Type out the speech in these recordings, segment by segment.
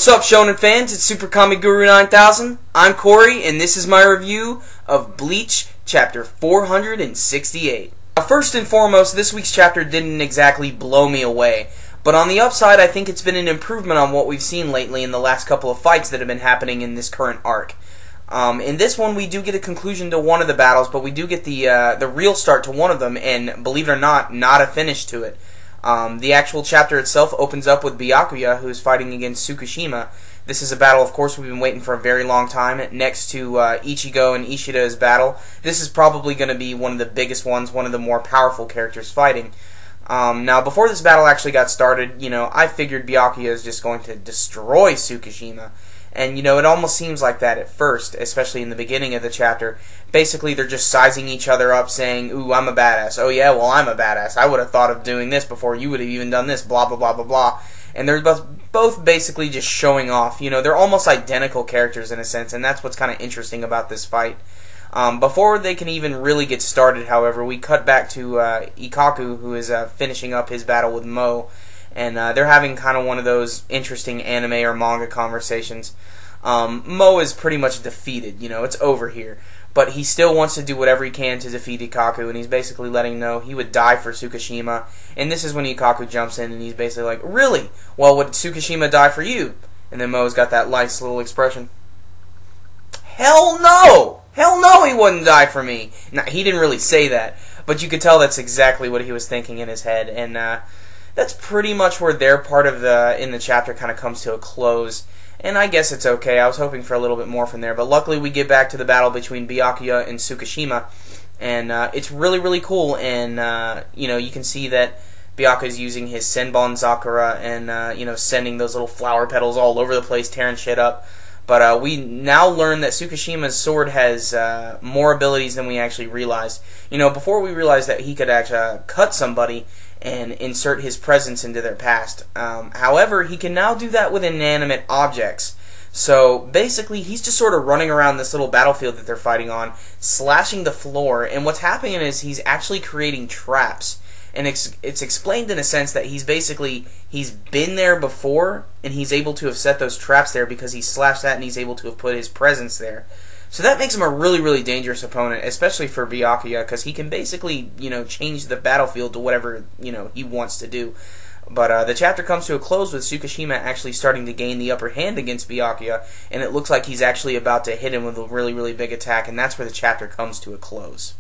What's up, Shonen fans? It's SuperKamiGuru9000. I'm Corey, and this is my review of Bleach, Chapter 468. First and foremost, this week's chapter didn't exactly blow me away, but on the upside, I think it's been an improvement on what we've seen lately in the last couple of fights that have been happening in this current arc. In this one, we do get a conclusion to one of the battles, but we do get the real start to one of them, and believe it or not a finish to it. The actual chapter itself opens up with Byakuya, who is fighting against Tsukishima. This is a battle, of course, we've been waiting for a very long time. Next to Ichigo and Ishida's battle, this is probably going to be one of the biggest ones, one of the more powerful characters fighting. Now, before this battle actually got started, I figured Byakuya is just going to destroy Tsukishima. And, it almost seems like that at first, especially in the beginning of the chapter. Basically, they're just sizing each other up, saying, ooh, I'm a badass. Oh, yeah, well, I'm a badass. I would have thought of doing this before you would have even done this, blah, blah, blah, blah, blah. And they're both basically just showing off. They're almost identical characters in a sense, and that's what's kind of interesting about this fight. Before they can even really get started, however, we cut back to Ikaku, who is finishing up his battle with Mo. And they're having kind of one of those interesting anime or manga conversations. Mo is pretty much defeated, it's over here. But he still wants to do whatever he can to defeat Ikaku, and he's basically letting him know he would die for Tsukishima. And this is when Ikaku jumps in, and he's basically like, really? Well, would Tsukishima die for you? And then Mo's got that nice little expression. Hell no! Hell no, he wouldn't die for me! Now, he didn't really say that, but you could tell that's exactly what he was thinking in his head, and that's pretty much where their part of the chapter kind of comes to a close. And I guess it's okay. I was hoping for a little bit more from there, but luckily we get back to the battle between Byakuya and Tsukishima, and it's really, really cool. And you can see that Byakuya is using his Senbon Zakura and sending those little flower petals all over the place, tearing shit up. But we now learn that Tsukishima's sword has more abilities than we actually realized. Before we realized that he could actually cut somebody and insert his presence into their past. However, he can now do that with inanimate objects. So basically, he's just sort of running around this little battlefield that they're fighting on, slashing the floor, and what's happening is he's actually creating traps. And it's explained in a sense that he's been there before, and he's able to have set those traps there because he slashed that and he's able to have put his presence there. So that makes him a really, really dangerous opponent, especially for Byakuya, because he can basically, change the battlefield to whatever, he wants to do. But the chapter comes to a close with Tsukishima actually starting to gain the upper hand against Byakuya, and it looks like he's actually about to hit him with a really, really big attack, and that's where the chapter comes to a close.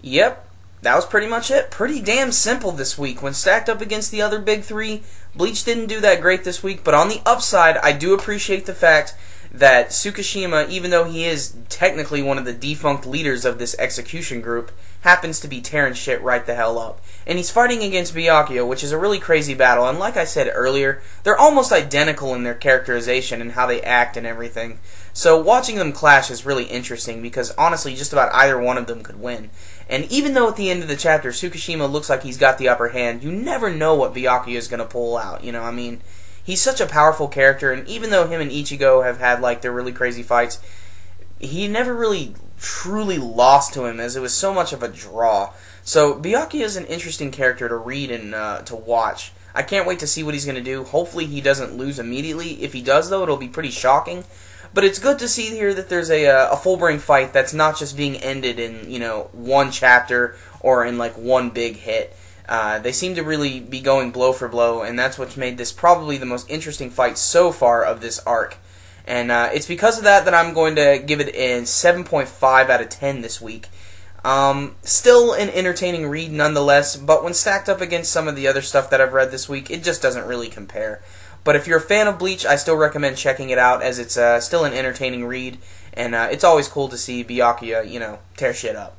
Yep. That was pretty much it. Pretty damn simple this week. When stacked up against the other big three, Bleach didn't do that great this week, but on the upside, I do appreciate the fact that Tsukishima, even though he is technically one of the defunct leaders of this execution group, happens to be tearing shit right the hell up. And he's fighting against Byakuya, which is a really crazy battle, and like I said earlier, they're almost identical in their characterization and how they act and everything. So watching them clash is really interesting, because honestly, just about either one of them could win. And even though at the end of the chapter, Tsukishima looks like he's got the upper hand, you never know what Byakuya is going to pull out, He's such a powerful character, and even though him and Ichigo have had, their really crazy fights, he never really truly lost to him, as it was so much of a draw. So, Byakuya is an interesting character to read and to watch. I can't wait to see what he's going to do. Hopefully he doesn't lose immediately. If he does, though, it'll be pretty shocking. But it's good to see here that there's a full-brain fight that's not just being ended in, one chapter or in, one big hit. They seem to really be going blow for blow, and that's what's made this probably the most interesting fight so far of this arc. And it's because of that I'm going to give it a 7.5 out of 10 this week. Still an entertaining read nonetheless, but when stacked up against some of the other stuff that I've read this week, it just doesn't really compare. But if you're a fan of Bleach, I still recommend checking it out, as it's still an entertaining read, and it's always cool to see Byakuya, tear shit up.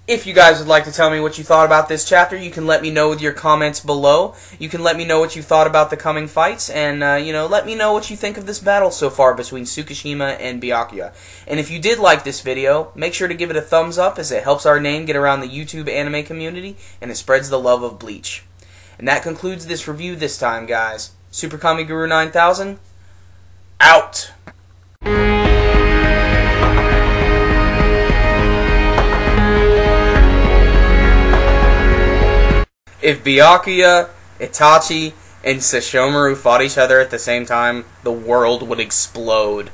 If you guys would like to tell me what you thought about this chapter, you can let me know with your comments below. You can let me know what you thought about the coming fights, and, let me know what you think of this battle so far between Tsukishima and Byakuya. And if you did like this video, make sure to give it a thumbs up, as it helps our name get around the YouTube anime community, and it spreads the love of Bleach. And that concludes this review this time, guys. SuperKamiGuru9000, out! If Byakuya, Itachi, and Sesshomaru fought each other at the same time, the world would explode.